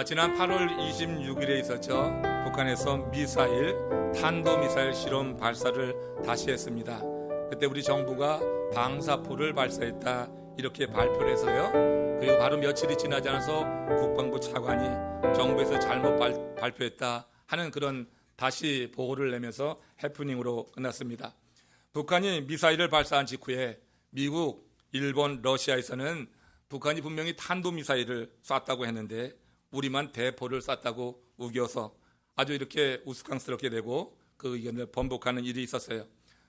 지난 8월 26일에 있었죠. 북한에서 미사일, 탄도미사일 실험 발사를 다시 했습니다. 그때 우리 정부가 방사포를 발사했다 이렇게 발표를 해서요. 그리고 바로 며칠이 지나지 않아서 국방부 차관이 정부에서 잘못 발표했다 하는 그런 다시 보고를 내면서 해프닝으로 끝났습니다. 북한이 미사일을 발사한 직후에 미국, 일본, 러시아에서는 북한이 분명히 탄도미사일을 쐈다고 했는데 우리만 대포를 쐈다고 우겨서 아주 이렇게 우스꽝스럽게 되고 그 의견을 번복하는 일이 있었어요.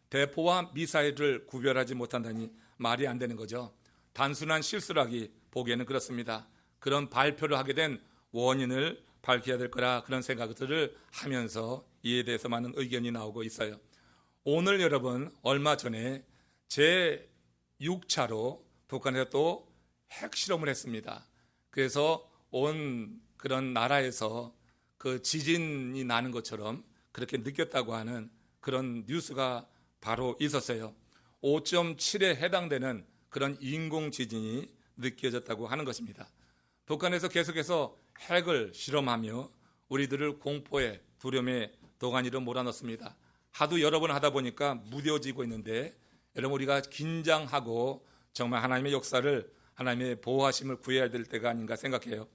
대포와 미사일을 구별하지 못한다니 말이 안 되는 거죠. 단순한 실수라기 보기에는 그렇습니다. 그런 발표를 하게 된 원인을 밝혀야 될 거라 그런 생각들을 하면서 이에 대해서 많은 의견이 나오고 있어요. 오늘 여러분 얼마 전에 제6차로 북한에서 또 핵실험을 했습니다. 그래서 온 그런 나라에서 그 지진이 나는 것처럼 그렇게 느꼈다고 하는 그런 뉴스가 바로 있었어요. 5.7에 해당되는 그런 인공 지진이 느껴졌다고 하는 것입니다. 북한에서 계속해서 핵을 실험하며 우리들을 공포에 두려움에 도가니로 몰아넣습니다. 하도 여러 번 하다 보니까 무뎌지고 있는데 여러분 우리가 긴장하고 정말 하나님의 역사를 하나님의 보호하심을 구해야 될 때가 아닌가 생각해요.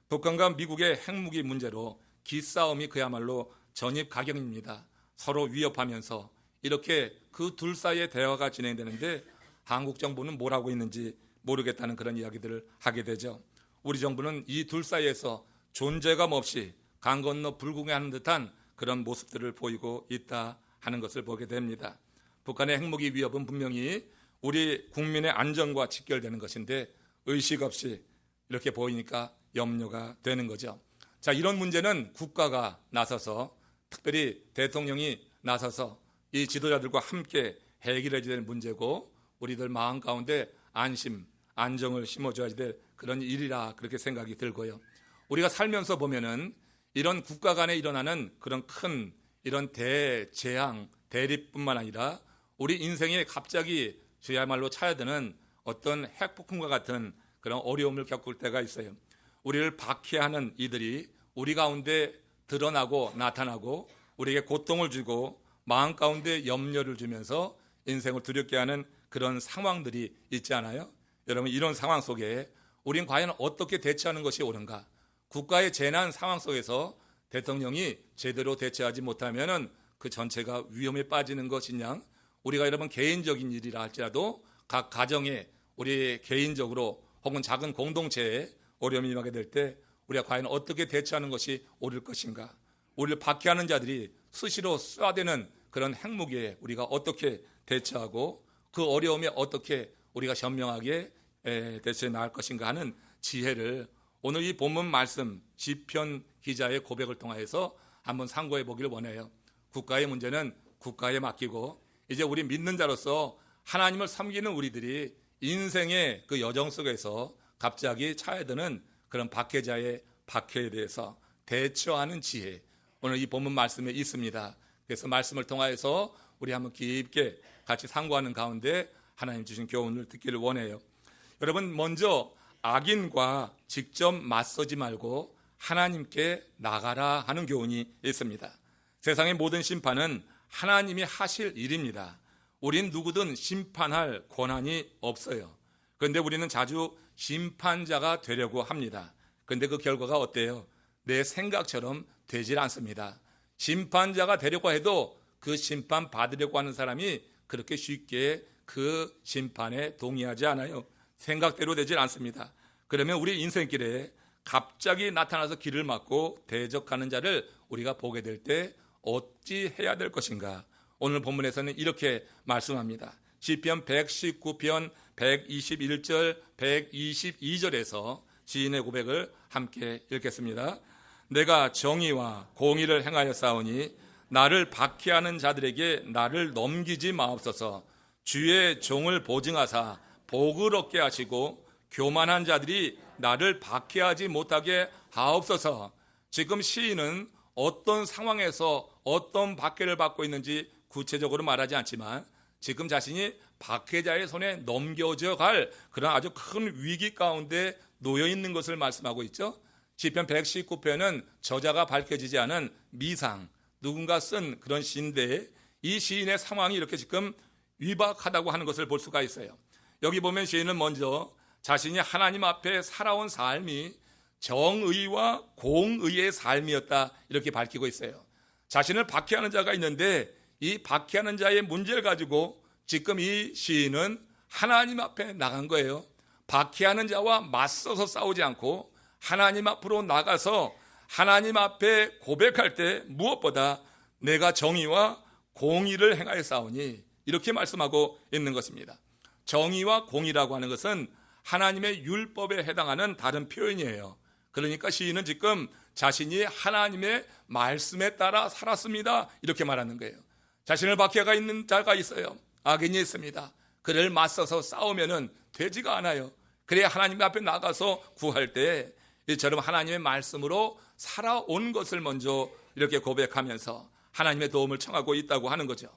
북한과 미국의 핵무기 문제로 기싸움이 그야말로 전입가경입니다. 서로 위협하면서 이렇게 그 둘 사이에 대화가 진행되는데 한국 정부는 뭘 하고 있는지 모르겠다는 그런 이야기들을 하게 되죠. 우리 정부는 이 둘 사이에서 존재감 없이 강 건너 불구경하는 듯한 그런 모습들을 보이고 있다 하는 것을 보게 됩니다. 북한의 핵무기 위협은 분명히 우리 국민의 안전과 직결되는 것인데 의식 없이 이렇게 보이니까 염려가 되는 거죠. 자, 이런 문제는 국가가 나서서 특별히 대통령이 나서서 이 지도자들과 함께 해결해야 될 문제고 우리들 마음 가운데 안심, 안정을 심어줘야 될 그런 일이라 그렇게 생각이 들고요. 우리가 살면서 보면은 이런 국가 간에 일어나는 그런 큰 이런 대재앙, 대립뿐만 아니라 우리 인생에 갑자기 저야말로 차야되는 어떤 핵폭풍과 같은 그런 어려움을 겪을 때가 있어요. 우리를 박해하는 이들이 우리 가운데 드러나고 나타나고 우리에게 고통을 주고 마음 가운데 염려를 주면서 인생을 두렵게 하는 그런 상황들이 있지 않아요? 여러분 이런 상황 속에 우린 과연 어떻게 대처하는 것이 옳은가? 국가의 재난 상황 속에서 대통령이 제대로 대처하지 못하면 그 전체가 위험에 빠지는 것이냐? 우리가 여러분 개인적인 일이라 할지라도 각 가정에 우리 개인적으로 혹은 작은 공동체에 어려움이 임하게 될 때 우리가 과연 어떻게 대처하는 것이 옳을 것인가? 우리를 박해하는 자들이 수시로 쏴대는 그런 핵무기에 우리가 어떻게 대처하고 그 어려움에 어떻게 우리가 현명하게 대처해 나갈 것인가 하는 지혜를 오늘 이 본문 말씀 시편 기자의 고백을 통해서 한번 상고해 보기를 원해요. 국가의 문제는 국가에 맡기고 이제 우리 믿는 자로서 하나님을 섬기는 우리들이 인생의 그 여정 속에서 갑자기 차야되는 그런 박해자의 박해에 대해서 대처하는 지혜 오늘 이 본문 말씀에 있습니다. 그래서 말씀을 통하여서 우리 한번 깊게 같이 상고하는 가운데 하나님 주신 교훈을 듣기를 원해요. 여러분 먼저 악인과 직접 맞서지 말고 하나님께 나가라 하는 교훈이 있습니다. 세상의 모든 심판은 하나님이 하실 일입니다. 우린 누구든 심판할 권한이 없어요. 그런데 우리는 자주 심판자가 되려고 합니다. 그런데 그 결과가 어때요? 내 생각처럼 되질 않습니다. 심판자가 되려고 해도 그 심판 받으려고 하는 사람이 그렇게 쉽게 그 심판에 동의하지 않아요. 생각대로 되질 않습니다. 그러면 우리 인생길에 갑자기 나타나서 길을 막고 대적하는 자를 우리가 보게 될 때 어찌 해야 될 것인가? 오늘 본문에서는 이렇게 말씀합니다. 시편 119편 121절 122절에서 시인의 고백을 함께 읽겠습니다. 내가 정의와 공의를 행하여 싸우니 나를 박해하는 자들에게 나를 넘기지 마옵소서. 주의 종을 보증하사 복을 얻게 하시고 교만한 자들이 나를 박해하지 못하게 하옵소서. 지금 시인은 어떤 상황에서 어떤 박해를 받고 있는지 구체적으로 말하지 않지만 지금 자신이 박해자의 손에 넘겨져 갈 그런 아주 큰 위기 가운데 놓여 있는 것을 말씀하고 있죠. 시편 119편은 저자가 밝혀지지 않은 미상, 누군가 쓴 그런 시인데 이 시인의 상황이 이렇게 지금 위박하다고 하는 것을 볼 수가 있어요. 여기 보면 시인은 먼저 자신이 하나님 앞에 살아온 삶이 정의와 공의의 삶이었다 이렇게 밝히고 있어요. 자신을 박해하는 자가 있는데 이 박해하는 자의 문제를 가지고 지금 이 시인은 하나님 앞에 나간 거예요. 박해하는 자와 맞서서 싸우지 않고 하나님 앞으로 나가서 하나님 앞에 고백할 때 무엇보다 내가 정의와 공의를 행하여 싸우니 이렇게 말씀하고 있는 것입니다. 정의와 공의라고 하는 것은 하나님의 율법에 해당하는 다른 표현이에요. 그러니까 시인은 지금 자신이 하나님의 말씀에 따라 살았습니다 이렇게 말하는 거예요. 자신을 박해가 있는 자가 있어요. 악인이 있습니다. 그를 맞서서 싸우면은 되지가 않아요. 그래야 하나님 앞에 나가서 구할 때 이처럼 하나님의 말씀으로 살아온 것을 먼저 이렇게 고백하면서 하나님의 도움을 청하고 있다고 하는 거죠.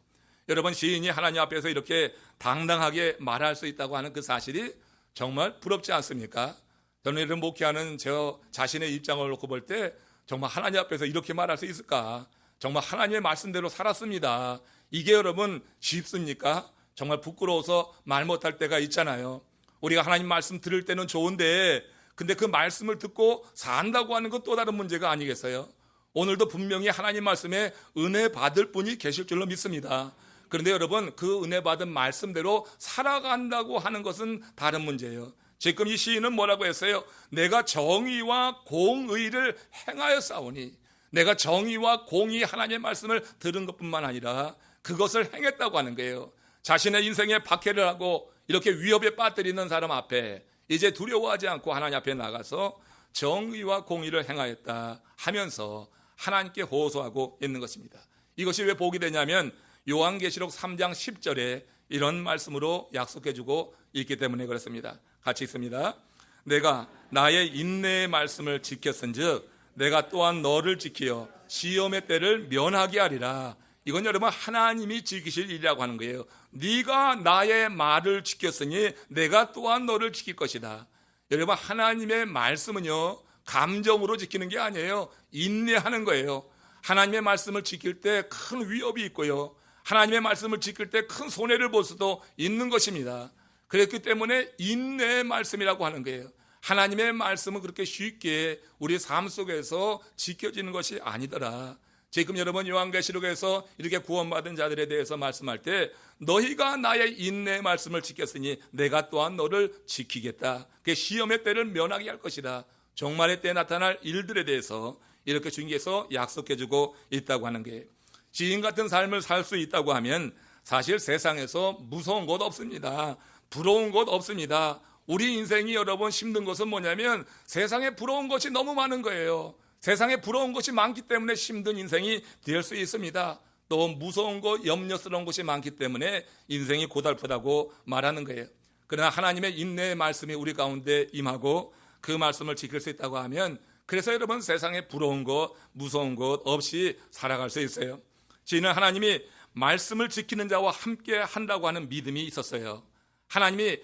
여러분, 시인이 하나님 앞에서 이렇게 당당하게 말할 수 있다고 하는 그 사실이 정말 부럽지 않습니까? 저는 이런 목회하는 저 자신의 입장을 놓고 볼 때 정말 하나님 앞에서 이렇게 말할 수 있을까? 정말 하나님의 말씀대로 살았습니다. 이게 여러분 쉽습니까? 정말 부끄러워서 말 못할 때가 있잖아요. 우리가 하나님 말씀 들을 때는 좋은데 근데 그 말씀을 듣고 산다고 하는 건 또 다른 문제가 아니겠어요? 오늘도 분명히 하나님 말씀에 은혜 받을 분이 계실 줄로 믿습니다. 그런데 여러분, 그 은혜 받은 말씀대로 살아간다고 하는 것은 다른 문제예요. 지금 이 시인은 뭐라고 했어요? 내가 정의와 공의를 행하여 싸우니, 내가 정의와 공의 하나님의 말씀을 들은 것뿐만 아니라 그것을 행했다고 하는 거예요. 자신의 인생에 박해를 하고 이렇게 위협에 빠뜨리는 사람 앞에 이제 두려워하지 않고 하나님 앞에 나가서 정의와 공의를 행하였다 하면서 하나님께 호소하고 있는 것입니다. 이것이 왜 복이 되냐면 요한계시록 3장 10절에 이런 말씀으로 약속해주고 있기 때문에 그렇습니다. 같이 읽습니다. 내가 나의 인내의 말씀을 지켰은즉 내가 또한 너를 지키어 시험의 때를 면하게 하리라. 이건 여러분 하나님이 지키실 일이라고 하는 거예요. 네가 나의 말을 지켰으니 내가 또한 너를 지킬 것이다. 여러분, 하나님의 말씀은요 감정으로 지키는 게 아니에요. 인내하는 거예요. 하나님의 말씀을 지킬 때 큰 위협이 있고요, 하나님의 말씀을 지킬 때 큰 손해를 볼 수도 있는 것입니다. 그렇기 때문에 인내의 말씀이라고 하는 거예요. 하나님의 말씀은 그렇게 쉽게 우리 삶 속에서 지켜지는 것이 아니더라. 지금 여러분 요한계시록에서 이렇게 구원받은 자들에 대해서 말씀할 때 너희가 나의 인내의 말씀을 지켰으니 내가 또한 너를 지키겠다. 그 시험의 때를 면하게 할 것이다. 종말의 때에 나타날 일들에 대해서 이렇게 주님께서 약속해주고 있다고 하는 게, 지인 같은 삶을 살 수 있다고 하면 사실 세상에서 무서운 것 없습니다. 부러운 것 없습니다. 우리 인생이 여러분 힘든 것은 뭐냐면 세상에 부러운 것이 너무 많은 거예요. 세상에 부러운 것이 많기 때문에 힘든 인생이 될 수 있습니다. 또 무서운 것, 염려스러운 것이 많기 때문에 인생이 고달프다고 말하는 거예요. 그러나 하나님의 인내의 말씀이 우리 가운데 임하고 그 말씀을 지킬 수 있다고 하면, 그래서 여러분 세상에 부러운 것, 무서운 것 없이 살아갈 수 있어요. 지는 하나님이 말씀을 지키는 자와 함께 한다고 하는 믿음이 있었어요. 하나님이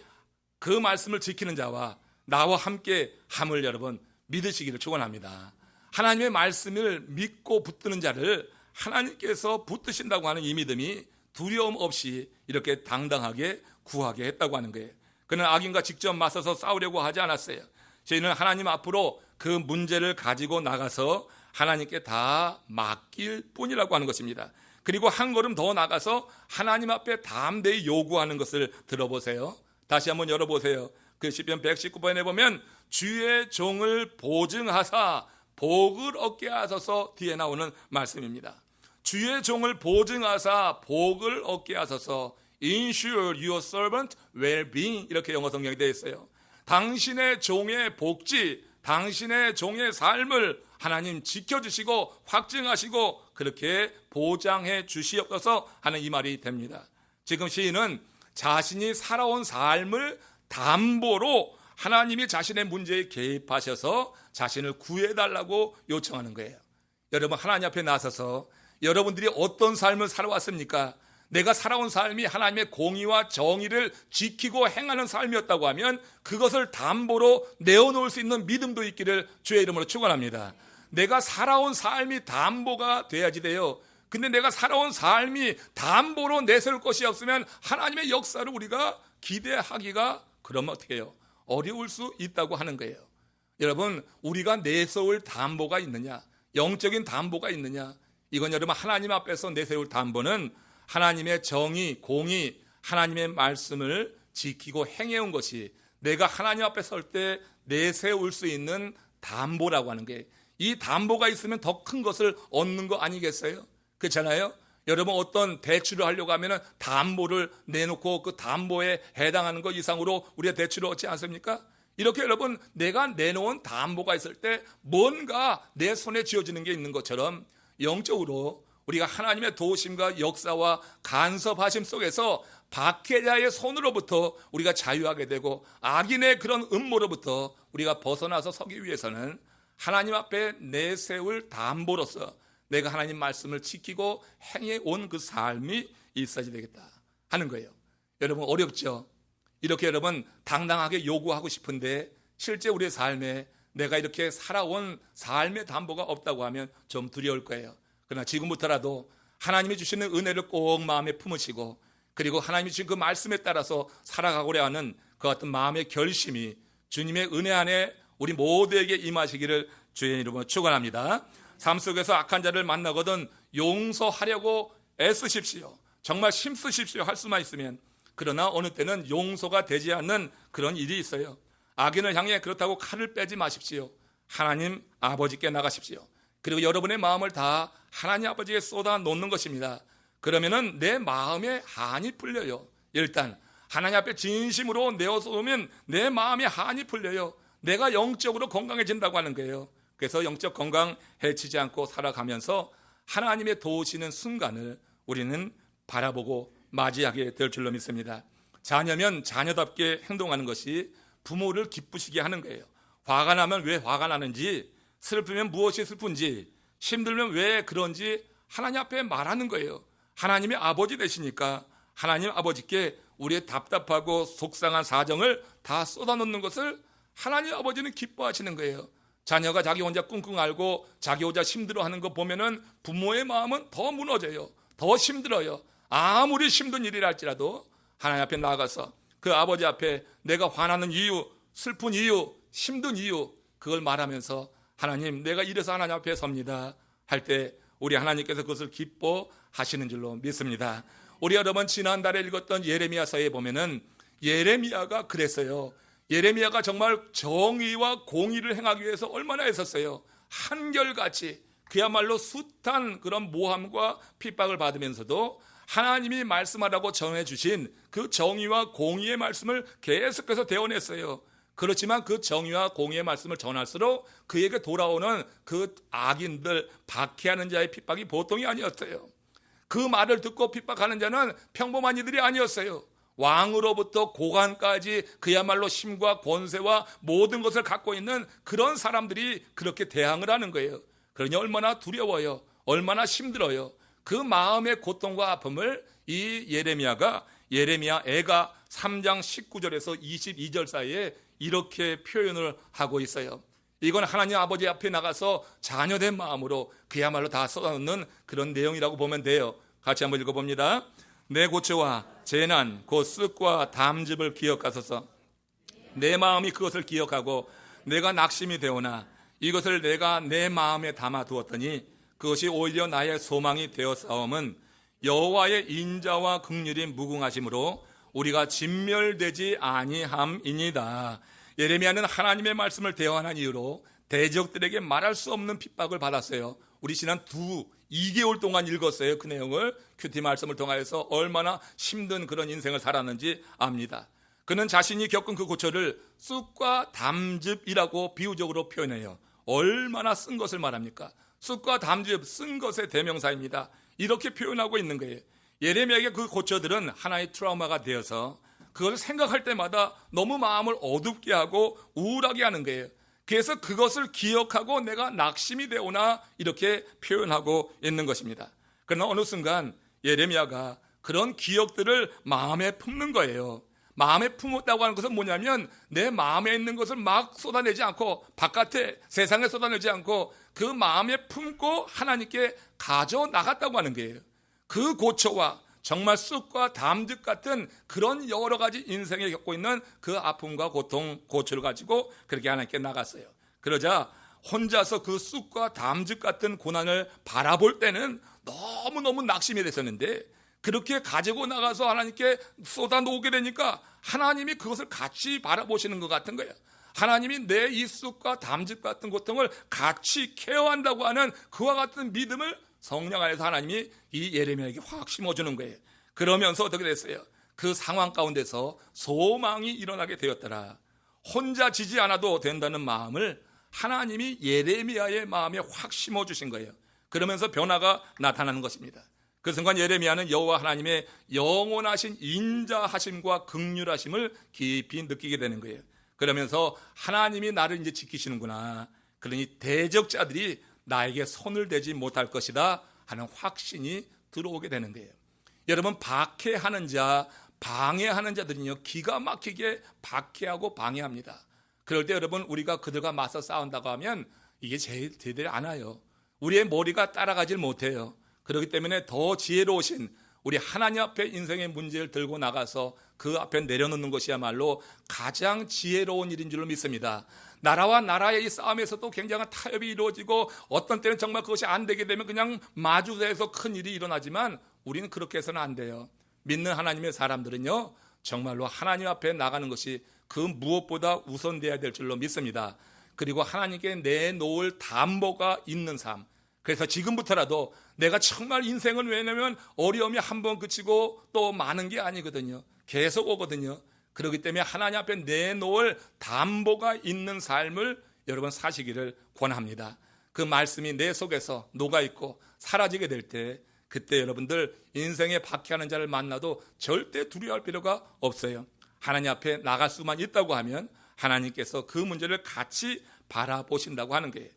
그 말씀을 지키는 자와 나와 함께 함을 여러분 믿으시기를 축원합니다. 하나님의 말씀을 믿고 붙드는 자를 하나님께서 붙드신다고 하는 이 믿음이 두려움 없이 이렇게 당당하게 구하게 했다고 하는 거예요. 그는 악인과 직접 맞서서 싸우려고 하지 않았어요. 저희는 하나님 앞으로 그 문제를 가지고 나가서 하나님께 다 맡길 뿐이라고 하는 것입니다. 그리고 한 걸음 더 나가서 하나님 앞에 담대히 요구하는 것을 들어보세요. 다시 한번 열어보세요. 그 시편 119편에 보면 주의 종을 보증하사 복을 얻게 하소서 뒤에 나오는 말씀입니다. 주의 종을 보증하사 복을 얻게 하소서, ensure your servant well-being, 이렇게 영어 성경이 되어 있어요. 당신의 종의 복지, 당신의 종의 삶을 하나님 지켜주시고 확증하시고 그렇게 보장해 주시옵소서 하는 이 말이 됩니다. 지금 시인은 자신이 살아온 삶을 담보로 하나님이 자신의 문제에 개입하셔서 자신을 구해달라고 요청하는 거예요. 여러분, 하나님 앞에 나서서 여러분들이 어떤 삶을 살아왔습니까? 내가 살아온 삶이 하나님의 공의와 정의를 지키고 행하는 삶이었다고 하면 그것을 담보로 내어놓을 수 있는 믿음도 있기를 주의 이름으로 축원합니다. 내가 살아온 삶이 담보가 돼야지 돼요. 근데 내가 살아온 삶이 담보로 내세울 것이 없으면 하나님의 역사를 우리가 기대하기가 그러면 어떻게 해요? 어려울 수 있다고 하는 거예요. 여러분, 우리가 내세울 담보가 있느냐, 영적인 담보가 있느냐, 이건 여러분 하나님 앞에서 내세울 담보는 하나님의 정의, 공의, 하나님의 말씀을 지키고 행해온 것이 내가 하나님 앞에 설 때 내세울 수 있는 담보라고 하는 게, 이 담보가 있으면 더 큰 것을 얻는 거 아니겠어요? 그렇잖아요. 여러분, 어떤 대출을 하려고 하면 담보를 내놓고 그 담보에 해당하는 것 이상으로 우리가 대출을 얻지 않습니까? 이렇게 여러분, 내가 내놓은 담보가 있을 때 뭔가 내 손에 쥐어지는 게 있는 것처럼 영적으로 우리가 하나님의 도우심과 역사와 간섭하심 속에서 박해자의 손으로부터 우리가 자유하게 되고 악인의 그런 음모로부터 우리가 벗어나서 서기 위해서는 하나님 앞에 내세울 담보로서 내가 하나님 말씀을 지키고 행해온 그 삶이 있어야 되겠다 하는 거예요. 여러분, 어렵죠? 이렇게 여러분 당당하게 요구하고 싶은데 실제 우리의 삶에 내가 이렇게 살아온 삶의 담보가 없다고 하면 좀 두려울 거예요. 그러나 지금부터라도 하나님이 주시는 은혜를 꼭 마음에 품으시고, 그리고 하나님이 주신 그 말씀에 따라서 살아가고자 하는 그 어떤 마음의 결심이 주님의 은혜 안에 우리 모두에게 임하시기를 주의 이름으로 축원합니다. 삶 속에서 악한 자를 만나거든 용서하려고 애쓰십시오. 정말 힘쓰십시오 할 수만 있으면. 그러나 어느 때는 용서가 되지 않는 그런 일이 있어요. 악인을 향해 그렇다고 칼을 빼지 마십시오. 하나님 아버지께 나가십시오. 그리고 여러분의 마음을 다 하나님 아버지께 쏟아 놓는 것입니다. 그러면은 내 마음에 한이 풀려요. 일단 하나님 앞에 진심으로 내어놓으면 내 마음에 한이 풀려요. 내가 영적으로 건강해진다고 하는 거예요. 그래서 영적 건강 해치지 않고 살아가면서 하나님의 도우시는 순간을 우리는 바라보고 맞이하게 될 줄로 믿습니다. 자녀면 자녀답게 행동하는 것이 부모를 기쁘시게 하는 거예요. 화가 나면 왜 화가 나는지, 슬프면 무엇이 슬픈지, 힘들면 왜 그런지 하나님 앞에 말하는 거예요. 하나님의 아버지 되시니까 하나님 아버지께 우리의 답답하고 속상한 사정을 다 쏟아놓는 것을 하나님 아버지는 기뻐하시는 거예요. 자녀가 자기 혼자 끙끙 앓고 자기 혼자 힘들어하는 거 보면은 부모의 마음은 더 무너져요. 더 힘들어요. 아무리 힘든 일이라 할지라도 하나님 앞에 나가서 그 아버지 앞에 내가 화나는 이유, 슬픈 이유, 힘든 이유, 그걸 말하면서 하나님, 내가 이래서 하나님 앞에 섭니다 할 때 우리 하나님께서 그것을 기뻐하시는 줄로 믿습니다. 우리 여러분 지난달에 읽었던 예레미야서에 보면은 예레미야가 그랬어요. 예레미야가 정말 정의와 공의를 행하기 위해서 얼마나 애썼어요. 한결같이 그야말로 숱한 그런 모함과 핍박을 받으면서도 하나님이 말씀하라고 전해주신 그 정의와 공의의 말씀을 계속해서 대언했어요. 그렇지만 그 정의와 공의의 말씀을 전할수록 그에게 돌아오는 그 악인들, 박해하는 자의 핍박이 보통이 아니었어요. 그 말을 듣고 핍박하는 자는 평범한 이들이 아니었어요. 왕으로부터 고관까지 그야말로 힘과 권세와 모든 것을 갖고 있는 그런 사람들이 그렇게 대항을 하는 거예요. 그러니 얼마나 두려워요. 얼마나 힘들어요. 그 마음의 고통과 아픔을 이 예레미야 애가 3장 19절에서 22절 사이에 이렇게 표현을 하고 있어요. 이건 하나님 아버지 앞에 나가서 자녀된 마음으로 그야말로 다 쏟아놓는 그런 내용이라고 보면 돼요. 같이 한번 읽어봅니다. 내 고초와 재난 곧 쓱과 담즙을 기억하소서. 내 마음이 그것을 기억하고 내가 낙심이 되오나 이것을 내가 내 마음에 담아 두었더니 그것이 오히려 나의 소망이 되었사옴은 여호와의 인자와 긍휼이 무궁하심으로 우리가 진멸되지 아니함이니이다. 예레미야는 하나님의 말씀을 대언한 이유로 대적들에게 말할 수 없는 핍박을 받았어요. 우리 지난 2개월 동안 읽었어요. 그 내용을 큐티 말씀을 통하여서 얼마나 힘든 그런 인생을 살았는지 압니다. 그는 자신이 겪은 그 고초를 쑥과 담즙이라고 비유적으로 표현해요. 얼마나 쓴 것을 말합니까? 쑥과 담즙, 쓴 것의 대명사입니다. 이렇게 표현하고 있는 거예요. 예레미야에게 그 고초들은 하나의 트라우마가 되어서 그걸 생각할 때마다 너무 마음을 어둡게 하고 우울하게 하는 거예요. 그래서 그것을 기억하고 내가 낙심이 되오나 이렇게 표현하고 있는 것입니다. 그러나 어느 순간 예레미야가 그런 기억들을 마음에 품는 거예요. 마음에 품었다고 하는 것은 뭐냐면 내 마음에 있는 것을 막 쏟아내지 않고 바깥에 세상에 쏟아내지 않고 그 마음에 품고 하나님께 가져나갔다고 하는 거예요. 그 고초와 정말 쑥과 담즙 같은 그런 여러 가지 인생에 겪고 있는 그 아픔과 고통, 고초를 가지고 그렇게 하나님께 나갔어요. 그러자 혼자서 그 쑥과 담즙 같은 고난을 바라볼 때는 너무너무 낙심이 됐었는데 그렇게 가지고 나가서 하나님께 쏟아놓게 되니까 하나님이 그것을 같이 바라보시는 것 같은 거예요. 하나님이 내 이 쑥과 담즙 같은 고통을 같이 케어한다고 하는 그와 같은 믿음을 성령 안에서 하나님이 이 예레미야에게 확 심어주는 거예요. 그러면서 어떻게 됐어요? 그 상황 가운데서 소망이 일어나게 되었더라. 혼자 지지 않아도 된다는 마음을 하나님이 예레미야의 마음에 확 심어주신 거예요. 그러면서 변화가 나타나는 것입니다. 그 순간 예레미야는 여호와 하나님의 영원하신 인자하심과 긍휼하심을 깊이 느끼게 되는 거예요. 그러면서 하나님이 나를 이제 지키시는구나. 그러니 대적자들이 나에게 손을 대지 못할 것이다 하는 확신이 들어오게 되는 거예요. 여러분, 박해하는 자, 방해하는 자들은요 기가 막히게 박해하고 방해합니다. 그럴 때 여러분, 우리가 그들과 맞서 싸운다고 하면 이게 제대로 안 와요. 우리의 머리가 따라가질 못해요. 그렇기 때문에 더 지혜로우신 우리 하나님 앞에 인생의 문제를 들고 나가서 그 앞에 내려놓는 것이야말로 가장 지혜로운 일인 줄로 믿습니다. 나라와 나라의 이 싸움에서도 굉장한 타협이 이루어지고 어떤 때는 정말 그것이 안 되게 되면 그냥 마주대에서 큰 일이 일어나지만 우리는 그렇게 해서는 안 돼요. 믿는 하나님의 사람들은요 정말로 하나님 앞에 나가는 것이 그 무엇보다 우선돼야 될 줄로 믿습니다. 그리고 하나님께 내놓을 담보가 있는 삶. 그래서 지금부터라도 내가 정말 인생은, 왜냐면 어려움이 한 번 그치고 또 많은 게 아니거든요. 계속 오거든요. 그렇기 때문에 하나님 앞에 내놓을 담보가 있는 삶을 여러분 사시기를 권합니다. 그 말씀이 내 속에서 녹아있고 사라지게 될 때 그때 여러분들 인생에 박해하는 자를 만나도 절대 두려워할 필요가 없어요. 하나님 앞에 나갈 수만 있다고 하면 하나님께서 그 문제를 같이 바라보신다고 하는 거예요.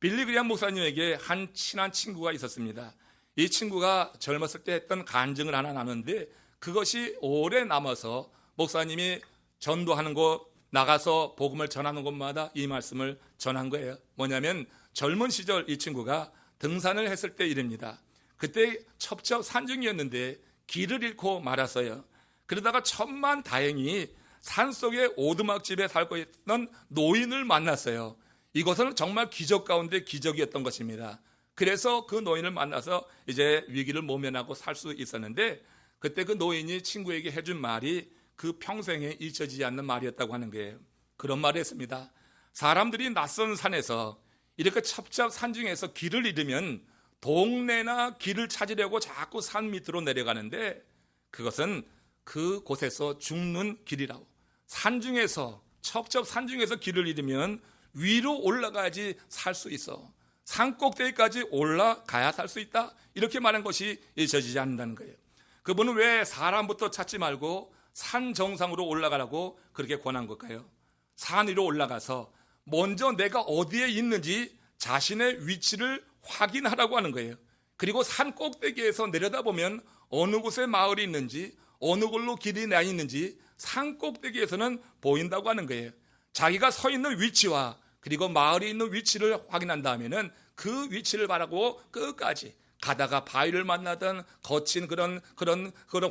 빌리 그리함 목사님에게 한 친한 친구가 있었습니다. 이 친구가 젊었을 때 했던 간증을 하나 나누는데 그것이 오래 남아서 목사님이 전도하는 곳, 나가서 복음을 전하는 곳마다 이 말씀을 전한 거예요. 뭐냐면 젊은 시절 이 친구가 등산을 했을 때 일입니다. 그때 첩첩산중이었는데 길을 잃고 말았어요. 그러다가 천만다행히 산속의 오두막집에 살고 있던 노인을 만났어요. 이것은 정말 기적 가운데 기적이었던 것입니다. 그래서 그 노인을 만나서 이제 위기를 모면하고 살 수 있었는데 그때 그 노인이 친구에게 해준 말이 그 평생에 잊혀지지 않는 말이었다고 하는 거예요. 그런 말을 했습니다. 사람들이 낯선 산에서 이렇게 첩첩산중에서 길을 잃으면 동네나 길을 찾으려고 자꾸 산 밑으로 내려가는데 그것은 그곳에서 죽는 길이라고. 산중에서, 첩첩산중에서 길을 잃으면 위로 올라가야지 살 수 있어. 산 꼭대기까지 올라가야 살 수 있다. 이렇게 말한 것이 잊혀지지 않는다는 거예요. 그분은 왜 사람부터 찾지 말고 산 정상으로 올라가라고 그렇게 권한 걸까요? 산 위로 올라가서 먼저 내가 어디에 있는지 자신의 위치를 확인하라고 하는 거예요. 그리고 산 꼭대기에서 내려다보면 어느 곳에 마을이 있는지, 어느 곳로 길이 나 있는지 산 꼭대기에서는 보인다고 하는 거예요. 자기가 서 있는 위치와 그리고 마을이 있는 위치를 확인한 다음에는 그 위치를 바라고 끝까지 가다가 바위를 만나든 거친 그런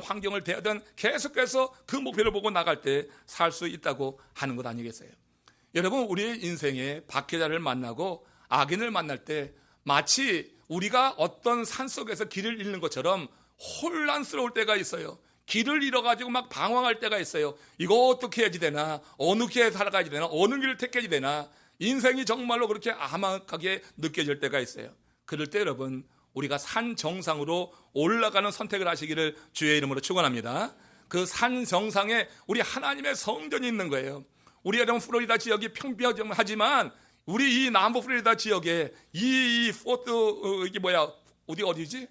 환경을 대하든 계속해서 그 목표를 보고 나갈 때 살 수 있다고 하는 것 아니겠어요? 여러분, 우리의 인생에 박해자를 만나고 악인을 만날 때 마치 우리가 어떤 산속에서 길을 잃는 것처럼 혼란스러울 때가 있어요. 길을 잃어가지고 막 방황할 때가 있어요. 이거 어떻게 해야지 되나? 어느 길에 살아가야지 되나? 어느 길을 택해야지 되나? 인생이 정말로 그렇게 암흑하게 느껴질 때가 있어요. 그럴 때 여러분, 우리가 산 정상으로 올라가는 선택을 하시기를 주의 이름으로 축원합니다. 그 산 정상에 우리 하나님의 성전이 있는 거예요. 우리 여러분 플로리다 지역이 평평하지만 우리 이 남부 플로리다 지역에 이 포트 이게 뭐야? 어디지?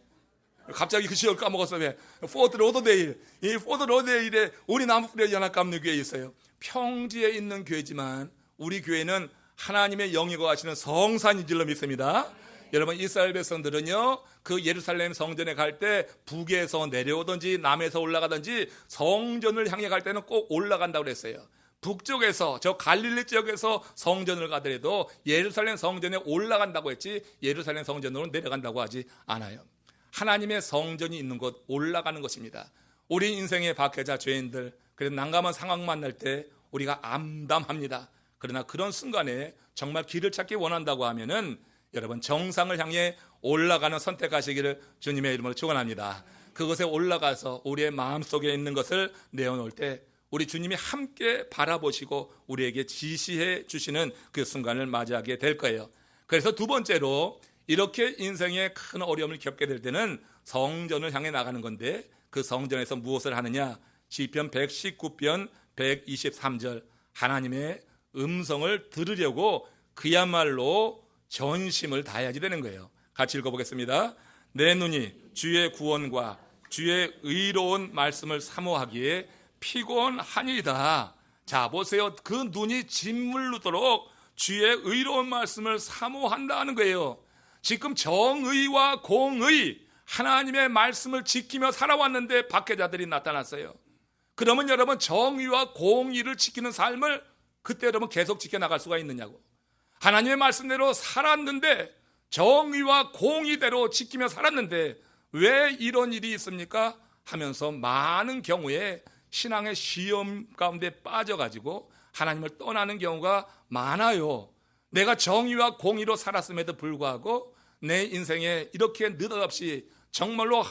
갑자기 그 지역을 까먹었어요. 왜? 포트 로더데일. 이 포트 로더데일에 우리 남부 플로리다 연합감리교회에 있어요. 평지에 있는 교회지만 우리 교회는 하나님의 영이 거하시는 성산인 줄로 믿습니다. 여러분 이스라엘 백성들은요 그 예루살렘 성전에 갈 때 북에서 내려오든지 남에서 올라가든지 성전을 향해 갈 때는 꼭 올라간다고 그랬어요. 북쪽에서 저 갈릴리 지역에서 성전을 가더라도 예루살렘 성전에 올라간다고 했지 예루살렘 성전으로 내려간다고 하지 않아요. 하나님의 성전이 있는 곳 올라가는 것입니다. 우리 인생의 박해자 죄인들 그래서 난감한 상황 만날 때 우리가 암담합니다. 그러나 그런 순간에 정말 길을 찾기 원한다고 하면은 여러분 정상을 향해 올라가는 선택하시기를 주님의 이름으로 축원합니다. 그것에 올라가서 우리의 마음속에 있는 것을 내어놓을 때 우리 주님이 함께 바라보시고 우리에게 지시해 주시는 그 순간을 맞이하게 될 거예요. 그래서 두 번째로 이렇게 인생에 큰 어려움을 겪게 될 때는 성전을 향해 나가는 건데 그 성전에서 무엇을 하느냐? 시편 119편 123절 하나님의 음성을 들으려고 그야말로 전심을 다해야지 되는 거예요. 같이 읽어보겠습니다. 내 눈이 주의 구원과 주의 의로운 말씀을 사모하기에 피곤하니이다. 자 보세요. 그 눈이 짓물르도록 주의 의로운 말씀을 사모한다는 거예요. 지금 정의와 공의 하나님의 말씀을 지키며 살아왔는데 박해자들이 나타났어요. 그러면 여러분 정의와 공의를 지키는 삶을 그때 여러분 계속 지켜나갈 수가 있느냐고. 하나님의 말씀대로 살았는데 정의와 공의대로 지키며 살았는데 왜 이런 일이 있습니까? 하면서 많은 경우에 신앙의 시험 가운데 빠져가지고 하나님을 떠나는 경우가 많아요. 내가 정의와 공의로 살았음에도 불구하고 내 인생에 이렇게 느닷없이 정말로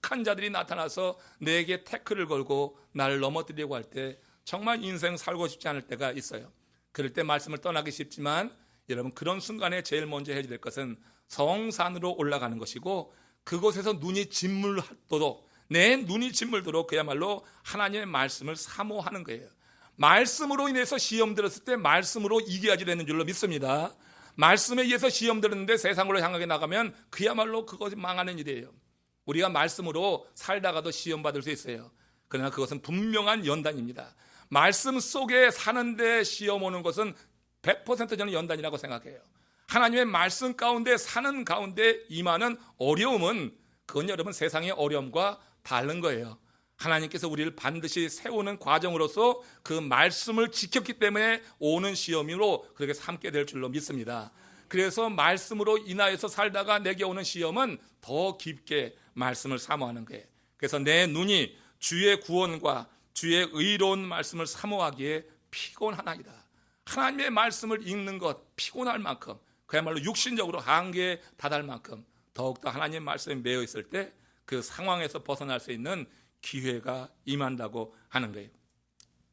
악한 자들이 나타나서 내게 태클을 걸고 나를 넘어뜨리려고 할 때 정말 인생 살고 싶지 않을 때가 있어요. 그럴 때 말씀을 떠나기 쉽지만 여러분 그런 순간에 제일 먼저 해야 될 것은 성산으로 올라가는 것이고 그곳에서 눈이 짓물도록 내 눈이 짓물도록 그야말로 하나님의 말씀을 사모하는 거예요. 말씀으로 인해서 시험 들었을 때 말씀으로 이겨야지 되는 줄로 믿습니다. 말씀에 의해서 시험 들었는데 세상으로 향하게 나가면 그야말로 그것이 망하는 일이에요. 우리가 말씀으로 살다가도 시험 받을 수 있어요. 그러나 그것은 분명한 연단입니다. 말씀 속에 사는데 시험 오는 것은 100% 저는 연단이라고 생각해요. 하나님의 말씀 가운데 사는 가운데 임하는 어려움은 그건 여러분 세상의 어려움과 다른 거예요. 하나님께서 우리를 반드시 세우는 과정으로서 그 말씀을 지켰기 때문에 오는 시험으로 그렇게 삼게 될 줄로 믿습니다. 그래서 말씀으로 인하여서 살다가 내게 오는 시험은 더 깊게 말씀을 사모하는 거예요. 그래서 내 눈이 주의 구원과 주의 의로운 말씀을 사모하기에 피곤하나이다. 하나님의 말씀을 읽는 것 피곤할 만큼 그야말로 육신적으로 한계에 다다를 만큼 더욱더 하나님의 말씀에 매여 있을 때 그 상황에서 벗어날 수 있는 기회가 임한다고 하는 거예요.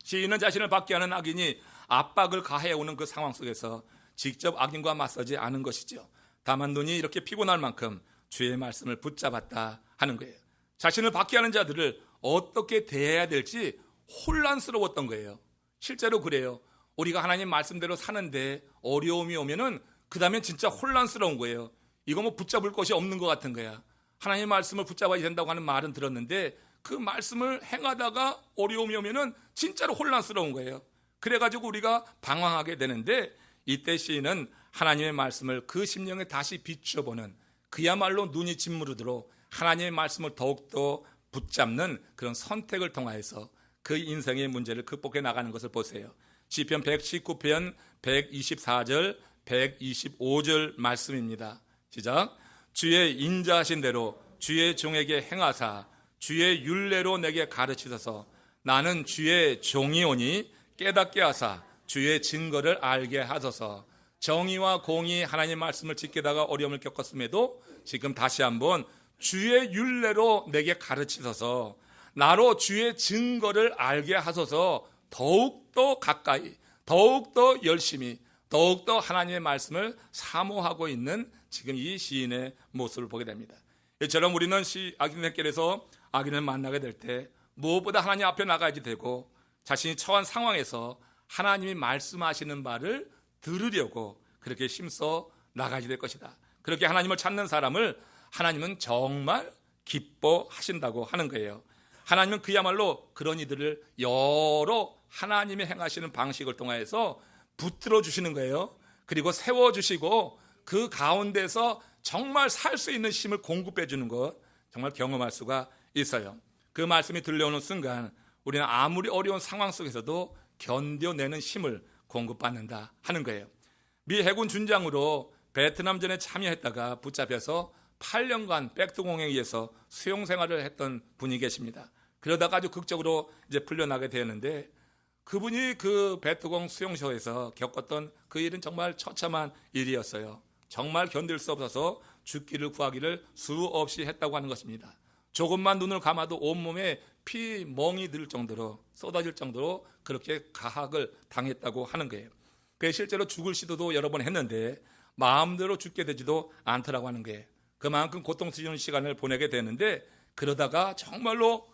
시인은 자신을 받게 하는 악인이 압박을 가해오는 그 상황 속에서 직접 악인과 맞서지 않은 것이죠. 다만 눈이 이렇게 피곤할 만큼 주의 말씀을 붙잡았다 하는 거예요. 자신을 받게 하는 자들을 어떻게 대해야 될지 혼란스러웠던 거예요. 실제로 그래요. 우리가 하나님 말씀대로 사는데 어려움이 오면은 그 다음엔 진짜 혼란스러운 거예요. 이거 뭐 붙잡을 것이 없는 것 같은 거야. 하나님의 말씀을 붙잡아야 된다고 하는 말은 들었는데 그 말씀을 행하다가 어려움이 오면은 진짜로 혼란스러운 거예요. 그래가지고 우리가 방황하게 되는데 이때 시인은 하나님의 말씀을 그 심령에 다시 비춰보는 그야말로 눈이 짓무르도록 하나님의 말씀을 더욱더 붙잡는 그런 선택을 통하여서 그 인생의 문제를 극복해 나가는 것을 보세요. 시편 119편 124절 125절 말씀입니다. 시작. 주의 인자하신 대로 주의 종에게 행하사 주의 율례로 내게 가르치소서. 나는 주의 종이오니 깨닫게 하사 주의 증거를 알게 하소서. 정의와 공의 하나님의 말씀을 지키다가 어려움을 겪었음에도 지금 다시 한번 주의 율례로 내게 가르치소서. 나로 주의 증거를 알게 하소서. 더욱더 가까이 더욱더 열심히 더욱더 하나님의 말씀을 사모하고 있는 지금 이 시인의 모습을 보게 됩니다. 이처럼 우리는 악인들께서 악인을 만나게 될 때 무엇보다 하나님 앞에 나가야지 되고 자신이 처한 상황에서 하나님이 말씀하시는 바를 들으려고 그렇게 힘써 나가야지 될 것이다. 그렇게 하나님을 찾는 사람을 하나님은 정말 기뻐하신다고 하는 거예요. 하나님은 그야말로 그런 이들을 여러 하나님이 행하시는 방식을 통해서 붙들어 주시는 거예요. 그리고 세워주시고 그 가운데서 정말 살 수 있는 힘을 공급해 주는 것 정말 경험할 수가 있어요. 그 말씀이 들려오는 순간 우리는 아무리 어려운 상황 속에서도 견뎌내는 힘을 공급받는다 하는 거예요. 미 해군 준장으로 베트남전에 참여했다가 붙잡혀서 8년간 백두공에 의해서 수용 생활을 했던 분이 계십니다. 그러다가 아주 극적으로 이제 풀려나게 되었는데, 그분이 그 베트공 수용소에서 겪었던 그 일은 정말 처참한 일이었어요. 정말 견딜 수 없어서 죽기를 구하기를 수없이 했다고 하는 것입니다. 조금만 눈을 감아도 온몸에 피 멍이 들 정도로, 쏟아질 정도로 그렇게 가학을 당했다고 하는 거예요. 그 실제로 죽을 시도도 여러 번 했는데 마음대로 죽게 되지도 않더라고 하는 거예요. 그만큼 고통스러운 시간을 보내게 되는데, 그러다가 정말로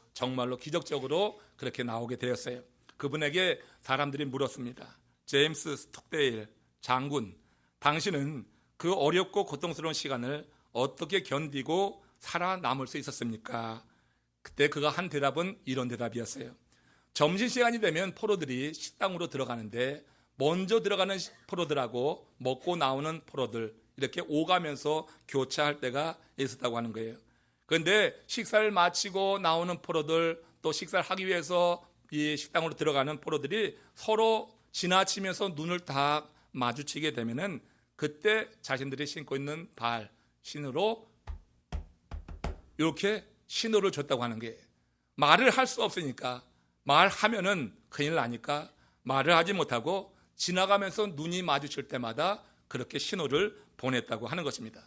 기적적으로 그렇게 나오게 되었어요. 그분에게 사람들이 물었습니다. 제임스 스톡데일 장군, 당신은 그 어렵고 고통스러운 시간을 어떻게 견디고 살아남을 수 있었습니까? 그때 그가 한 대답은 이런 대답이었어요. 점심시간이 되면 포로들이 식당으로 들어가는데 먼저 들어가는 포로들하고 먹고 나오는 포로들 이렇게 오가면서 교차할 때가 있었다고 하는 거예요. 그런데 식사를 마치고 나오는 포로들, 또 식사를 하기 위해서 이 식당으로 들어가는 포로들이 서로 지나치면서 눈을 다 마주치게 되면은 그때 자신들이 신고 있는 발 신으로 이렇게 신호를 줬다고 하는 게, 말을 할 수 없으니까, 말하면은 큰일 나니까 말을 하지 못하고 지나가면서 눈이 마주칠 때마다 그렇게 신호를 보냈다고 하는 것입니다.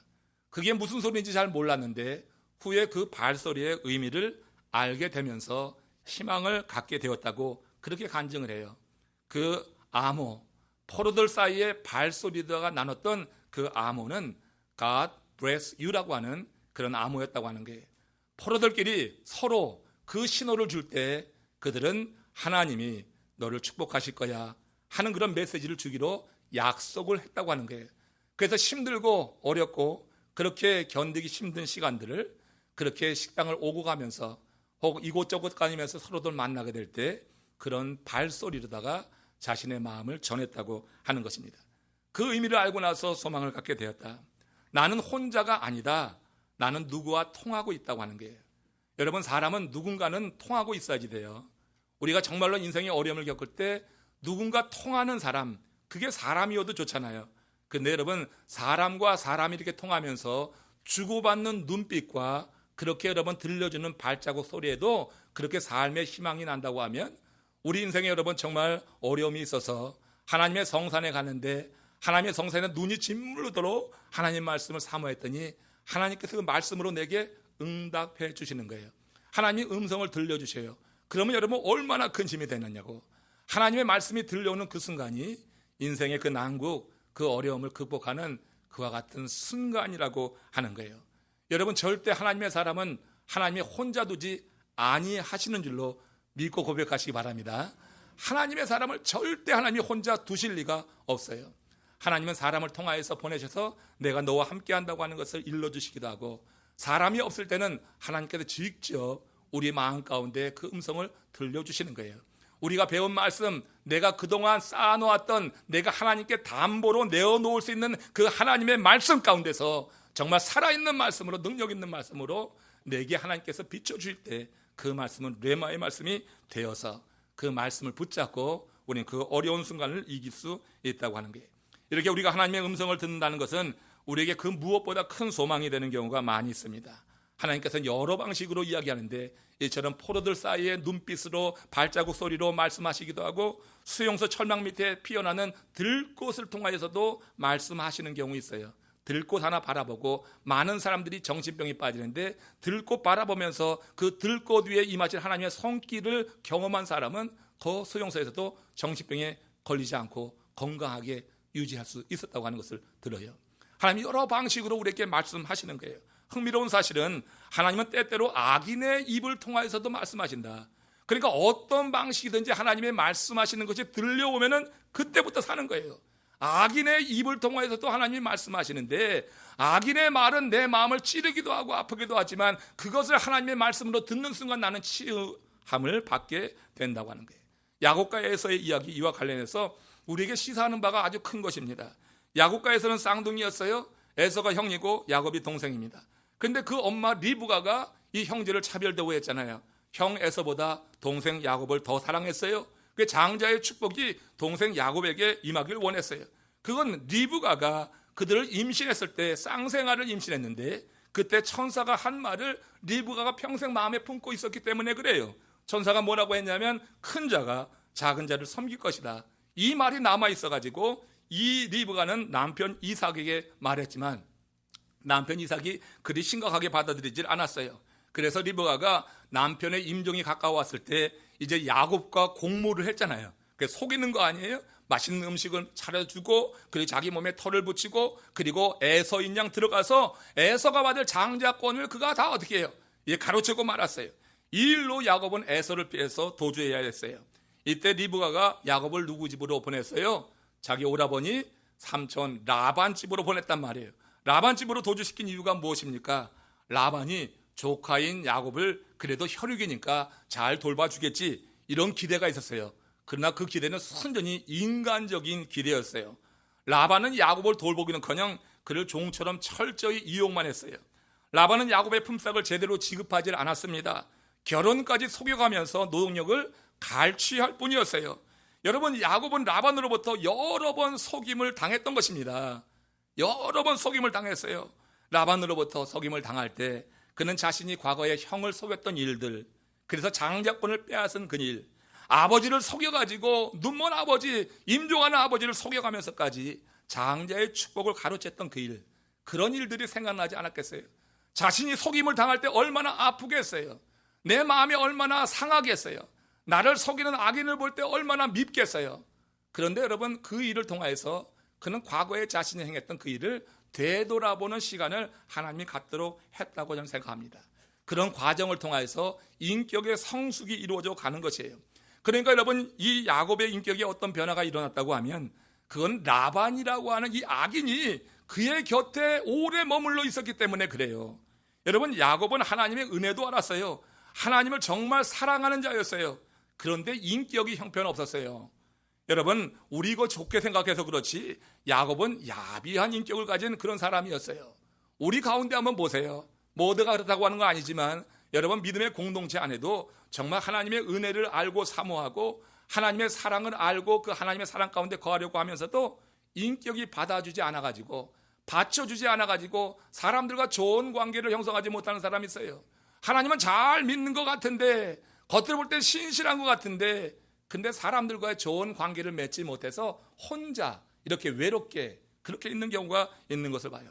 그게 무슨 소리인지 잘 몰랐는데 후에 그 발소리의 의미를 알게 되면서 희망을 갖게 되었다고 그렇게 간증을 해요. 그 암호, 포로들 사이에 발소리가 나눴던 그 암호는 God bless you라고 하는 그런 암호였다고 하는 거예요. 포로들끼리 서로 그 신호를 줄 때 그들은 하나님이 너를 축복하실 거야 하는 그런 메시지를 주기로 약속을 했다고 하는 거예요. 그래서 힘들고 어렵고 그렇게 견디기 힘든 시간들을 그렇게 식당을 오고 가면서 혹은 이곳저곳 다니면서 서로들 만나게 될 때 그런 발소리로다가 자신의 마음을 전했다고 하는 것입니다. 그 의미를 알고 나서 소망을 갖게 되었다. 나는 혼자가 아니다. 나는 누구와 통하고 있다고 하는 거예요. 여러분, 사람은 누군가는 통하고 있어야지 돼요. 우리가 정말로 인생의 어려움을 겪을 때 누군가 통하는 사람, 그게 사람이어도 좋잖아요. 근데 여러분, 사람과 사람이 이렇게 통하면서 주고받는 눈빛과 그렇게 여러분 들려주는 발자국 소리에도 그렇게 삶의 희망이 난다고 하면, 우리 인생에 여러분 정말 어려움이 있어서 하나님의 성산에 가는데 하나님의 성산에 눈이 짓물르도록 하나님 말씀을 사모했더니 하나님께서 그 말씀으로 내게 응답해 주시는 거예요. 하나님이 음성을 들려주셔요. 그러면 여러분 얼마나 큰 힘이 되느냐고. 하나님의 말씀이 들려오는 그 순간이 인생의 그 난국, 그 어려움을 극복하는 그와 같은 순간이라고 하는 거예요. 여러분, 절대 하나님의 사람은 하나님이 혼자 두지 아니하시는 줄로 믿고 고백하시기 바랍니다. 하나님의 사람을 절대 하나님이 혼자 두실 리가 없어요. 하나님은 사람을 통하여서 보내셔서 내가 너와 함께 한다고 하는 것을 일러주시기도 하고, 사람이 없을 때는 하나님께서 직접 우리 마음 가운데 그 음성을 들려주시는 거예요. 우리가 배운 말씀, 내가 그동안 쌓아놓았던, 내가 하나님께 담보로 내어놓을 수 있는 그 하나님의 말씀 가운데서 정말 살아있는 말씀으로, 능력 있는 말씀으로 내게 하나님께서 비춰주실 때 그 말씀은 레마의 말씀이 되어서 그 말씀을 붙잡고 우리는 그 어려운 순간을 이길 수 있다고 하는 거예요. 이렇게 우리가 하나님의 음성을 듣는다는 것은 우리에게 그 무엇보다 큰 소망이 되는 경우가 많이 있습니다. 하나님께서는 여러 방식으로 이야기하는데, 이처럼 포로들 사이에 눈빛으로 발자국 소리로 말씀하시기도 하고, 수용소 철망 밑에 피어나는 들꽃을 통하여서도 말씀하시는 경우 있어요. 들꽃 하나 바라보고 많은 사람들이 정신병에 빠지는데, 들꽃 바라보면서 그 들꽃 위에 임하신 하나님의 손길을 경험한 사람은 그 수용소에서도 정신병에 걸리지 않고 건강하게 유지할 수 있었다고 하는 것을 들어요. 하나님이 여러 방식으로 우리에게 말씀하시는 거예요. 흥미로운 사실은 하나님은 때때로 악인의 입을 통하여서도 말씀하신다. 그러니까 어떤 방식이든지 하나님의 말씀하시는 것이 들려오면은 그때부터 사는 거예요. 악인의 입을 통하여서도 하나님이 말씀하시는데, 악인의 말은 내 마음을 찌르기도 하고 아프기도 하지만 그것을 하나님의 말씀으로 듣는 순간 나는 치유함을 받게 된다고 하는 거예요. 야곱과에서의 이야기, 이와 관련해서 우리에게 시사하는 바가 아주 큰 것입니다. 야곱과에서는 쌍둥이였어요. 에서가 형이고 야곱이 동생입니다. 근데 그 엄마 리브가가 이 형제를 차별 대우했잖아요. 형 에서보다 동생 야곱을 더 사랑했어요. 그 장자의 축복이 동생 야곱에게 임하길 원했어요. 그건 리브가가 그들을 임신했을 때 쌍생아를 임신했는데 그때 천사가 한 말을 리브가가 평생 마음에 품고 있었기 때문에 그래요. 천사가 뭐라고 했냐면 큰 자가 작은 자를 섬길 것이다. 이 말이 남아있어가지고 이 리브가는 남편 이삭에게 말했지만 남편 이삭이 그리 심각하게 받아들이질 않았어요. 그래서 리브가가 남편의 임종이 가까웠을 때 이제 야곱과 공모를 했잖아요. 그래서 속이는 거 아니에요? 맛있는 음식을 차려주고 그리고 자기 몸에 털을 붙이고 그리고 에서인 양 들어가서 에서가 받을 장자권을 그가 다 어떻게 해요? 가로채고 말았어요. 이 일로 야곱은 에서를 피해서 도주해야 했어요. 이때 리브가가 야곱을 누구 집으로 보냈어요? 자기 오라버니 삼촌 라반 집으로 보냈단 말이에요. 라반 집으로 도주시킨 이유가 무엇입니까? 라반이 조카인 야곱을 그래도 혈육이니까 잘 돌봐주겠지 이런 기대가 있었어요. 그러나 그 기대는 순전히 인간적인 기대였어요. 라반은 야곱을 돌보기는커녕 그를 종처럼 철저히 이용만 했어요. 라반은 야곱의 품삯을 제대로 지급하지 않았습니다. 결혼까지 속여가면서 노동력을 갈취할 뿐이었어요. 여러분, 야곱은 라반으로부터 여러 번 속임을 당했던 것입니다. 여러 번 속임을 당했어요. 라반으로부터 속임을 당할 때 그는 자신이 과거에 형을 속였던 일들, 그래서 장자권을 빼앗은 그 일, 아버지를 속여가지고 눈먼 아버지, 임종하는 아버지를 속여가면서까지 장자의 축복을 가로챘던 그 일, 그런 일들이 생각나지 않았겠어요? 자신이 속임을 당할 때 얼마나 아프겠어요? 내 마음이 얼마나 상하겠어요? 나를 속이는 악인을 볼 때 얼마나 밉겠어요? 그런데 여러분, 그 일을 통하여서 그는 과거에 자신이 행했던 그 일을 되돌아보는 시간을 하나님이 갖도록 했다고 저는 생각합니다. 그런 과정을 통해서 인격의 성숙이 이루어져 가는 것이에요. 그러니까 여러분, 이 야곱의 인격에 어떤 변화가 일어났다고 하면 그건 라반이라고 하는 이 악인이 그의 곁에 오래 머물러 있었기 때문에 그래요. 여러분, 야곱은 하나님의 은혜도 알았어요. 하나님을 정말 사랑하는 자였어요. 그런데 인격이 형편없었어요. 여러분, 우리 이거 좋게 생각해서 그렇지 야곱은 야비한 인격을 가진 그런 사람이었어요. 우리 가운데 한번 보세요. 모두가 그렇다고 하는 건 아니지만 여러분, 믿음의 공동체 안에도 정말 하나님의 은혜를 알고 사모하고 하나님의 사랑을 알고 그 하나님의 사랑 가운데 거하려고 하면서도 인격이 받아주지 않아가지고 받쳐주지 않아가지고 사람들과 좋은 관계를 형성하지 못하는 사람이 있어요. 하나님은 잘 믿는 것 같은데 겉으로 볼 때 신실한 것 같은데 근데 사람들과의 좋은 관계를 맺지 못해서 혼자 이렇게 외롭게 그렇게 있는 경우가 있는 것을 봐요.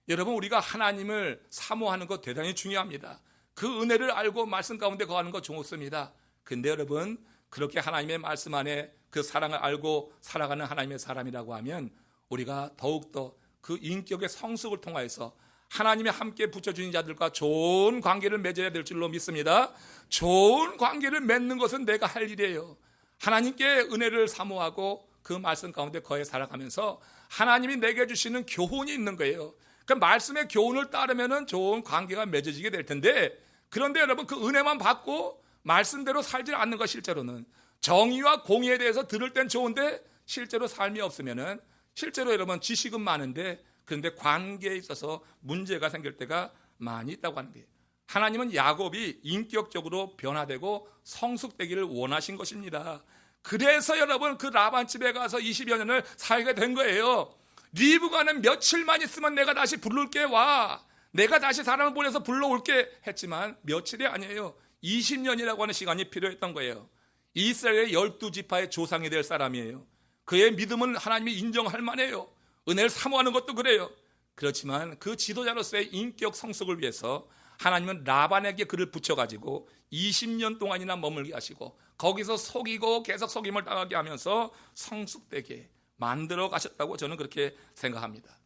여러분, 우리가 하나님을 사모하는 것 대단히 중요합니다. 그 은혜를 알고 말씀 가운데 거하는 것 좋습니다. 근데 여러분, 그렇게 하나님의 말씀 안에 그 사랑을 알고 살아가는 하나님의 사람이라고 하면 우리가 더욱더 그 인격의 성숙을 통하여서 하나님이 함께 붙여주신 자들과 좋은 관계를 맺어야 될 줄로 믿습니다. 좋은 관계를 맺는 것은 내가 할 일이에요. 하나님께 은혜를 사모하고 그 말씀 가운데 거해 살아가면서 하나님이 내게 주시는 교훈이 있는 거예요. 그 말씀의 교훈을 따르면 좋은 관계가 맺어지게 될 텐데 그런데 여러분, 그 은혜만 받고 말씀대로 살지 않는 것, 실제로는 정의와 공의에 대해서 들을 땐 좋은데 실제로 삶이 없으면은 실제로 여러분 지식은 많은데 그런데 관계에 있어서 문제가 생길 때가 많이 있다고 하는 거예요. 하나님은 야곱이 인격적으로 변화되고 성숙되기를 원하신 것입니다. 그래서 여러분, 그 라반 집에 가서 20여 년을 살게 된 거예요. 리브가는 며칠만 있으면 내가 다시 부를게 와, 내가 다시 사람을 보내서 불러올게 했지만 며칠이 아니에요. 20년이라고 하는 시간이 필요했던 거예요. 이스라엘의 12지파의 조상이 될 사람이에요. 그의 믿음은 하나님이 인정할 만해요. 은혜를 사모하는 것도 그래요. 그렇지만 그 지도자로서의 인격 성숙을 위해서 하나님은 라반에게 그를 붙여가지고 20년 동안이나 머물게 하시고 거기서 속이고 계속 속임을 당하게 하면서 성숙되게 만들어 가셨다고 저는 그렇게 생각합니다.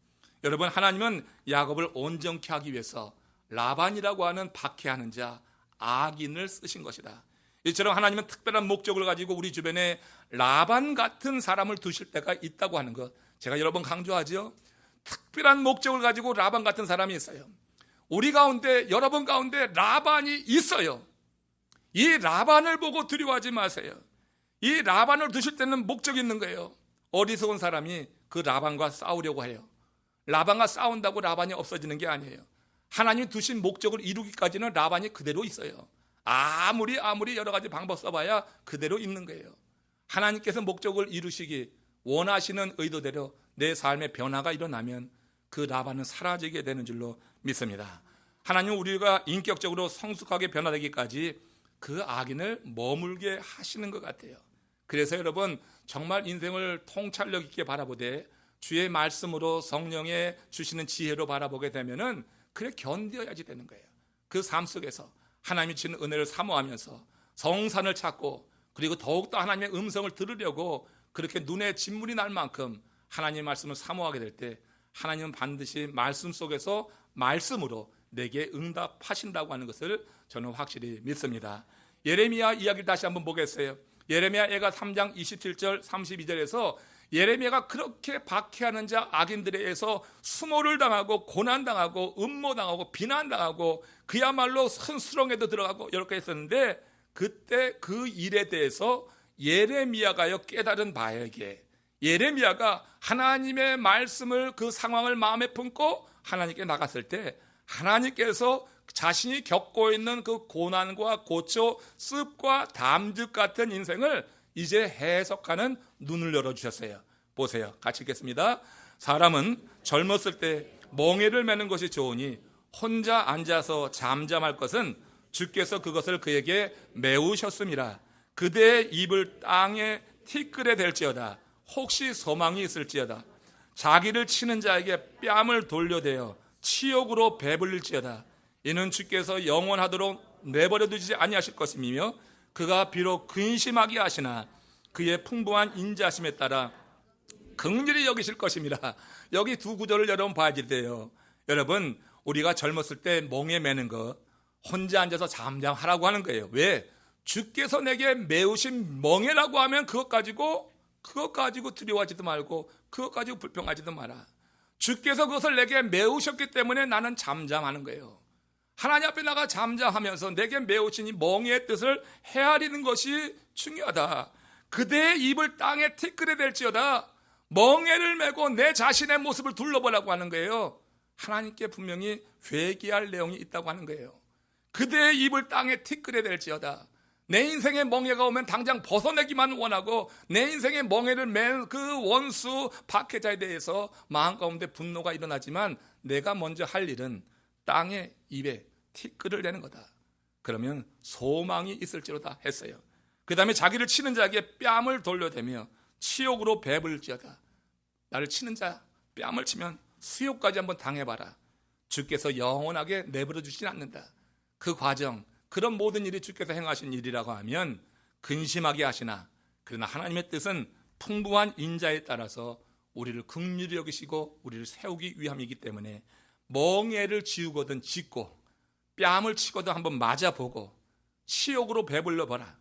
여러분, 하나님은 야곱을 온전케 하기 위해서 라반이라고 하는 박해하는 자, 악인을 쓰신 것이다. 이처럼 하나님은 특별한 목적을 가지고 우리 주변에 라반 같은 사람을 두실 때가 있다고 하는 것, 제가 여러 번 강조하죠. 특별한 목적을 가지고 라반 같은 사람이 있어요. 우리 가운데, 여러분 가운데 라반이 있어요. 이 라반을 보고 두려워하지 마세요. 이 라반을 두실 때는 목적이 있는 거예요. 어리석은 사람이 그 라반과 싸우려고 해요. 라반과 싸운다고 라반이 없어지는 게 아니에요. 하나님이 두신 목적을 이루기까지는 라반이 그대로 있어요. 아무리 여러 가지 방법 써봐야 그대로 있는 거예요. 하나님께서 목적을 이루시기 원하시는 의도대로 내 삶의 변화가 일어나면 그 라반은 사라지게 되는 줄로 믿습니다. 하나님은 우리가 인격적으로 성숙하게 변화되기까지 그 악인을 머물게 하시는 것 같아요. 그래서 여러분 정말 인생을 통찰력 있게 바라보되 주의 말씀으로 성령의 주시는 지혜로 바라보게 되면은 그래 견뎌야지 되는 거예요. 그 삶 속에서 하나님이 주시는 은혜를 사모하면서 성산을 찾고 그리고 더욱더 하나님의 음성을 들으려고 그렇게 눈에 진물이 날 만큼 하나님의 말씀을 사모하게 될 때 하나님은 반드시 말씀 속에서 말씀으로 내게 응답하신다고 하는 것을 저는 확실히 믿습니다. 예레미야 이야기를 다시 한번 보겠어요. 예레미야 애가 3장 27절 32절에서 예레미야가 그렇게 박해하는 자 악인들에 의해서 수모를 당하고 고난당하고 음모당하고 비난당하고 그야말로 큰 수렁에도 들어가고 이렇게 했었는데 그때 그 일에 대해서 예레미야가요 깨달은 바에게 예레미야가 하나님의 말씀을 그 상황을 마음에 품고 하나님께 나갔을 때 하나님께서 자신이 겪고 있는 그 고난과 고초, 습과 담즙 같은 인생을 이제 해석하는 눈을 열어주셨어요. 보세요. 같이 읽겠습니다. 사람은 젊었을 때 멍에를 매는 것이 좋으니 혼자 앉아서 잠잠할 것은 주께서 그것을 그에게 메우셨음이라. 그대의 입을 땅에 티끌에 댈지어다. 혹시 소망이 있을지어다. 자기를 치는 자에게 뺨을 돌려대어 치욕으로 배불릴지어다. 이는 주께서 영원하도록 내버려 두지 아니하실 것임이며 그가 비록 근심하게 하시나 그의 풍부한 인자심에 따라 긍휼히 여기실 것입니다. 여기 두 구절을 여러분 봐야 돼요. 여러분 우리가 젊었을 때 멍에 매는 거 혼자 앉아서 잠잠하라고 하는 거예요. 왜? 주께서 내게 메우신 멍에라고 하면 그것 가지고 두려워하지도 말고 그것 가지고 불평하지도 마라. 주께서 그것을 내게 메우셨기 때문에 나는 잠잠하는 거예요. 하나님 앞에 나가 잠잠하면서 내게 메우신 이 멍에의 뜻을 헤아리는 것이 중요하다. 그대의 입을 땅에 티끌에 댈지어다. 멍에를 메고 내 자신의 모습을 둘러보라고 하는 거예요. 하나님께 분명히 회개할 내용이 있다고 하는 거예요. 그대의 입을 땅에 티끌에 댈지어다. 내 인생의 멍에가 오면 당장 벗어내기만 원하고 내 인생의 멍에를 맨 그 원수 박해자에 대해서 마음 가운데 분노가 일어나지만 내가 먼저 할 일은 땅에 입에 티끌을 내는 거다. 그러면 소망이 있을지로다 했어요. 그 다음에 자기를 치는 자에게 뺨을 돌려대며 치욕으로 배불지어다. 나를 치는 자 뺨을 치면 수욕까지 한번 당해봐라. 주께서 영원하게 내버려 주진 않는다. 그 과정 그런 모든 일이 주께서 행하신 일이라고 하면 근심하게 하시나 그러나 하나님의 뜻은 풍부한 인자에 따라서 우리를 긍휼히 여기시고 우리를 세우기 위함이기 때문에 멍에를 지우거든 짓고 뺨을 치거든 한번 맞아보고 치욕으로 배불러보라.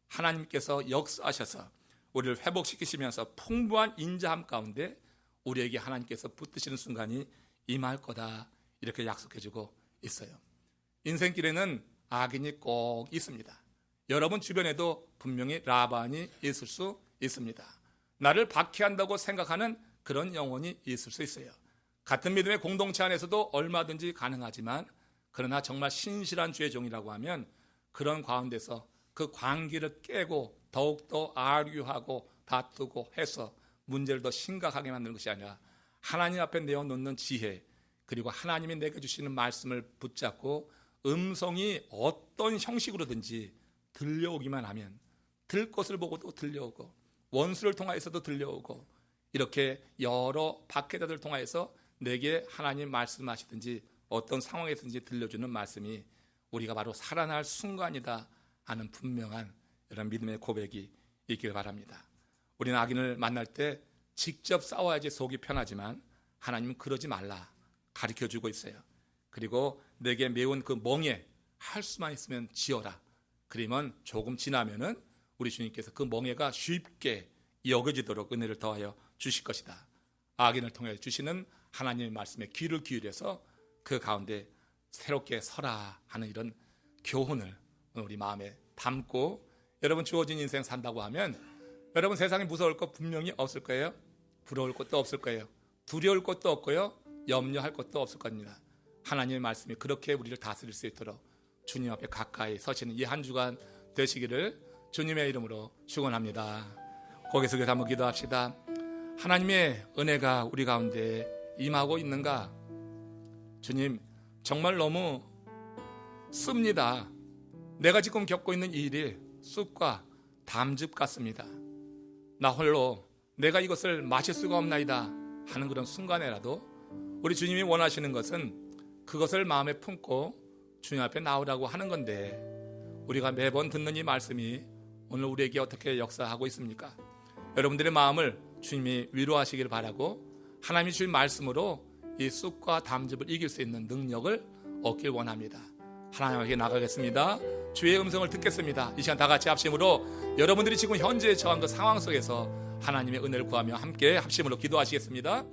하나님께서 역사하셔서 우리를 회복시키시면서 풍부한 인자함 가운데 우리에게 하나님께서 붙드시는 순간이 임할 거다. 이렇게 약속해주고 있어요. 인생길에는 악인이 꼭 있습니다. 여러분 주변에도 분명히 라반이 있을 수 있습니다. 나를 박해한다고 생각하는 그런 영혼이 있을 수 있어요. 같은 믿음의 공동체 안에서도 얼마든지 가능하지만 그러나 정말 신실한 주의 종이라고 하면 그런 가운데서 그 관계를 깨고 더욱더 아류하고 다투고 해서 문제를 더 심각하게 만드는 것이 아니라 하나님 앞에 내어놓는 지혜 그리고 하나님이 내게 주시는 말씀을 붙잡고 음성이 어떤 형식으로든지 들려오기만 하면 들 것을 보고도 들려오고 원수를 통하여서도 들려오고 이렇게 여러 박해자들을 통하여서 내게 하나님 말씀하시든지 어떤 상황에서든지 들려주는 말씀이 우리가 바로 살아날 순간이다 하는 분명한 이런 믿음의 고백이 있길 바랍니다. 우리는 악인을 만날 때 직접 싸워야지 속이 편하지만 하나님은 그러지 말라 가르쳐주고 있어요. 그리고 내게 메운 그 멍에 할 수만 있으면 지어라. 그러면 조금 지나면은 우리 주님께서 그 멍에가 쉽게 여겨지도록 은혜를 더하여 주실 것이다. 악인을 통해 주시는 하나님의 말씀에 귀를 기울여서 그 가운데 새롭게 서라 하는 이런 교훈을 우리 마음에 담고 여러분 주어진 인생 산다고 하면 여러분 세상에 무서울 것 분명히 없을 거예요. 부러울 것도 없을 거예요. 두려울 것도 없고요. 염려할 것도 없을 겁니다. 하나님의 말씀이 그렇게 우리를 다스릴 수 있도록 주님 앞에 가까이 서시는 이 한 주간 되시기를 주님의 이름으로 축원합니다. 고개 숙여서 한번 기도합시다. 하나님의 은혜가 우리 가운데 임하고 있는가? 주님, 정말 너무 씁니다. 내가 지금 겪고 있는 이 일이 쑥과 담즙 같습니다. 나 홀로 내가 이것을 마실 수가 없나이다 하는 그런 순간에라도 우리 주님이 원하시는 것은 그것을 마음에 품고 주님 앞에 나오라고 하는 건데, 우리가 매번 듣는 이 말씀이 오늘 우리에게 어떻게 역사하고 있습니까? 여러분들의 마음을 주님이 위로하시길 바라고, 하나님이 주신 말씀으로 이 쑥과 담즙을 이길 수 있는 능력을 얻길 원합니다. 하나님께 나가겠습니다. 주의 음성을 듣겠습니다. 이 시간 다 같이 합심으로 여러분들이 지금 현재 처한 그 상황 속에서 하나님의 은혜를 구하며 함께 합심으로 기도하시겠습니다.